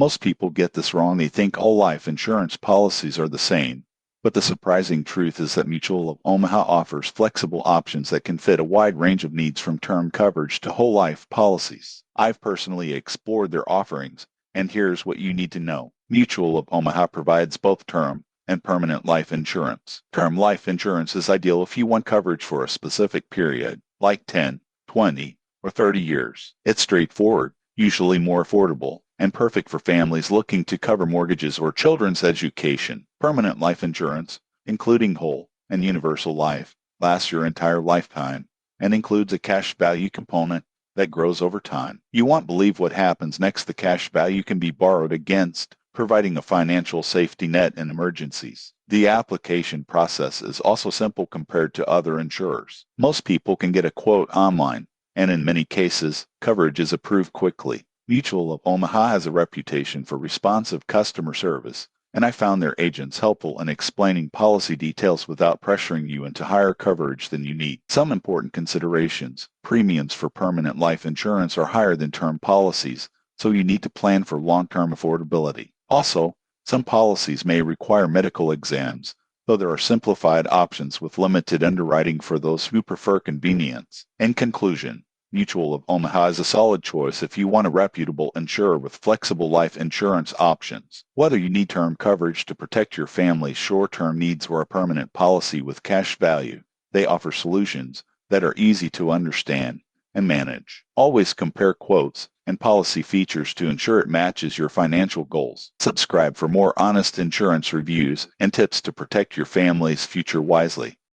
Most people get this wrong. They think all life insurance policies are the same. But the surprising truth is that Mutual of Omaha offers flexible options that can fit a wide range of needs from term coverage to whole life policies. I've personally explored their offerings, and here's what you need to know. Mutual of Omaha provides both term and permanent life insurance. Term life insurance is ideal if you want coverage for a specific period, like 10, 20, or 30 years. It's straightforward, usually more affordable, and perfect for families looking to cover mortgages or children's education. Permanent life insurance, including whole and universal life, lasts your entire lifetime and includes a cash value component that grows over time. You won't believe what happens next. The cash value can be borrowed against, providing a financial safety net in emergencies. The application process is also simple compared to other insurers. Most people can get a quote online, and in many cases, coverage is approved quickly. Mutual of Omaha has a reputation for responsive customer service, and I found their agents helpful in explaining policy details without pressuring you into higher coverage than you need. Some important considerations. Premiums for permanent life insurance are higher than term policies, so you need to plan for long-term affordability. Also, some policies may require medical exams, though there are simplified options with limited underwriting for those who prefer convenience. In conclusion, Mutual of Omaha is a solid choice if you want a reputable insurer with flexible life insurance options. Whether you need term coverage to protect your family's short-term needs or a permanent policy with cash value, they offer solutions that are easy to understand and manage. Always compare quotes and policy features to ensure it matches your financial goals. Subscribe for more honest insurance reviews and tips to protect your family's future wisely.